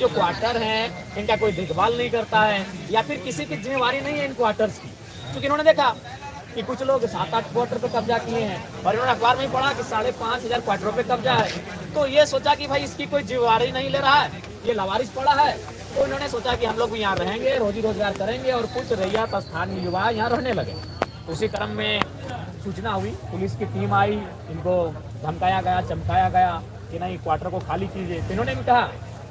जो क्वार्टर हैं इनका कोई देखभाल नहीं करता है, या फिर किसी की जिम्मेवारी नहीं है इन क्वार्टर्स की। क्योंकि इन्होंने देखा कि कुछ लोग 7-8 क्वार्टर पे कब्जा किए हैं, और इन्होंने अखबार में पढ़ा कि 5,500 क्वार्टरों पे कब्जा है। तो ये सोचा कि भाई इसकी कोई जिम्मेवारी नहीं ले रहा है, ये लावारिस पड़ा है। तो इन्होंने सोचा कि हम लोग भी यहाँ रहेंगे, रोजी रोजगार करेंगे, और कुछ रैयत स्थानीय युवा यहाँ रहने लगे। उसी क्रम में सूचना हुई, पुलिस की टीम आई, इनको धमकाया गया, चमकाया गया कि नहीं क्वार्टर को खाली कीजिए। तो इन्होंने भी कहा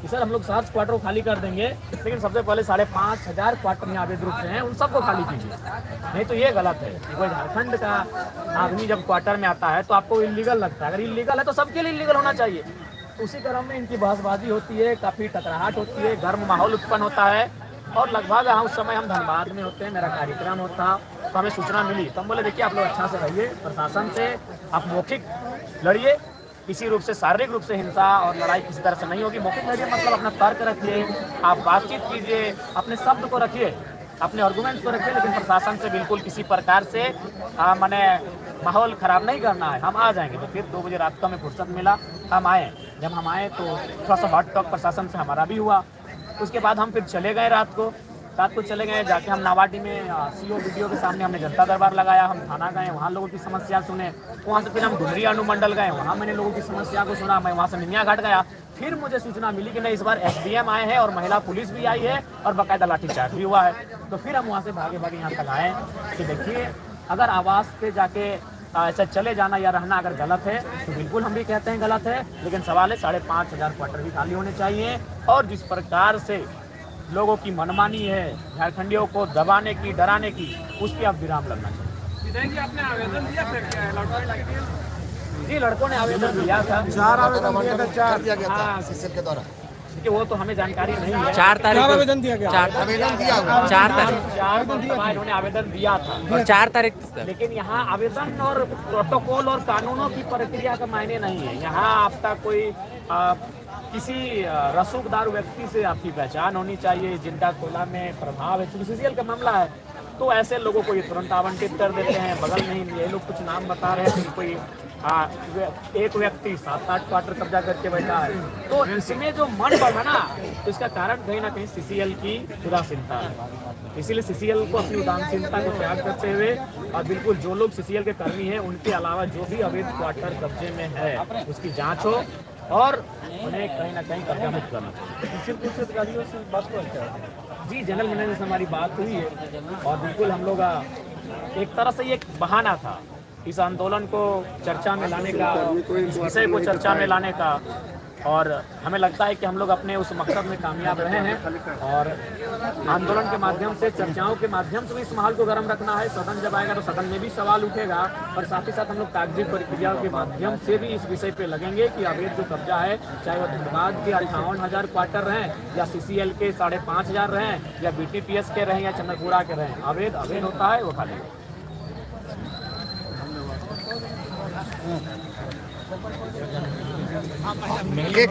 कि सर हम लोग 7 क्वार्टर को खाली कर देंगे, लेकिन सबसे पहले 5,500 क्वार्टर यहाँ अवैध रूप से हैं, उन सबको खाली कीजिए। नहीं तो ये गलत है कि कोई झारखंड का आदमी जब क्वार्टर में आता है तो आपको इलीगल लगता है। अगर इलीगल है तो सबके लिए इलीगल होना चाहिए। उसी क्रम में इनकी बहसबाजी होती है, काफ़ी टकराहट होती है, गर्म माहौल उत्पन्न होता है। और लगभग उस समय हम धनबाद में होते हैं, मेरा कार्यक्रम होता, तो हमें सूचना मिली। तो हम बोले देखिए आप लोग अच्छा से रहिए, प्रशासन से आप मौखिक लड़िए, किसी रूप से शारीरिक रूप से हिंसा और लड़ाई किसी तरह से नहीं होगी। मौखिक लड़िए मतलब अपना तर्क रखिए, आप बातचीत कीजिए, अपने शब्द को रखिए, अपने आर्गूमेंट्स को रखिए, लेकिन प्रशासन से बिल्कुल किसी प्रकार से मैंने माहौल ख़राब नहीं करना है। हम आ जाएंगे। तो फिर 2 बजे रात को हमें फुर्सत मिला, हम आए। जब हम आए तो थोड़ा सा हॉट टॉक प्रशासन से हमारा भी हुआ। उसके बाद हम फिर चले गए रात को चले गए। जाके हम नावाडी में सीओ वीडियो के सामने हमने जनता दरबार लगाया। हम थाना गए, वहाँ लोगों की समस्या सुने। वहाँ से फिर हम डुमरी अनुमंडल गए, वहाँ मैंने लोगों की समस्या को सुना। मैं वहाँ से निमिया घाट गया। फिर मुझे सूचना मिली कि नहीं इस बार एसडीएम आए हैं और महिला पुलिस भी आई है और बाकायदा लाठीचार्ज भी हुआ है। तो फिर हम वहाँ से भागे यहाँ तक आए कि देखिए अगर आवास पे जाके ऐसा चले जाना या रहना अगर गलत है तो बिल्कुल हम भी कहते हैं गलत है, लेकिन सवाल है 5,500 क्वार्टर भी खाली होने चाहिए। और जिस प्रकार से लोगों की मनमानी है झारखंडियों को दबाने की, डराने की, उस पर अब विराम लगना चाहिए। आपने आवेदन दिया जी लड़कों ने आवेदन दिया था, 4 आवेदन दिया था, 4 दिया गया था सीसीएल के द्वारा। देखिए वो तो हमें जानकारी नहीं है। 4 तारीख को आवेदन दिया गया, 4 आवेदन दिया हुआ 4 तारीख इन्होंने आवेदन दिया था और 4 तारीख तक। लेकिन यहाँ आवेदन और प्रोटोकॉल और कानूनों की प्रक्रिया का मायने नहीं है। यहाँ आपका कोई किसी रसूखदार व्यक्ति से आपकी पहचान होनी चाहिए, जिनका कोला में प्रभाव है। चूंकि सीसीएल का मामला है तो ऐसे लोगों को ये तुरंत आवंटित कर देते हैं। बगल में ही ये लोग कुछ नाम बता रहे हैं कि कोई एक व्यक्ति 7-8 क्वार्टर कब्जा करके बैठा है। तो इसमें जो मन बढ़ा ना, तो इसका कारण कहीं ना कहीं सीसीएल की उदासीनता है। इसीलिए सीसीएल को अपनी उदासीनता को त्याग करते हुए और बिल्कुल जो लोग सीसीएल के कर्मी हैं उनके अलावा जो भी अवैध क्वार्टर कब्जे में है उसकी जांच हो और उन्हें कहीं ना कहीं कब्जा मुक्त करना चाहिए। अधिकारियों से बात करते जी जनरल मैनेजर से हमारी बात हुई है और बिल्कुल हम लोग एक तरह से ये एक बहाना था इस आंदोलन को चर्चा में लाने का, इस विषय को चर्चा में लाने का। और हमें लगता है कि हम लोग अपने उस मकसद में कामयाब रहे हैं और आंदोलन के माध्यम से, चर्चाओं के माध्यम से भी इस माहौल को गर्म रखना है। सदन जब आएगा तो सदन में भी सवाल उठेगा और साथ ही साथ हम लोग कागजी प्रक्रियाओं के माध्यम से भी इस विषय पे लगेंगे कि अवैध जो कब्जा है, चाहे वो धनबाद के 58,000 क्वार्टर रहें या सीसीएल के 5,500 रहें या बीटीपीएस के रहें या चंद्रपुरा के रहें, अवैध होता है वो खाली। एक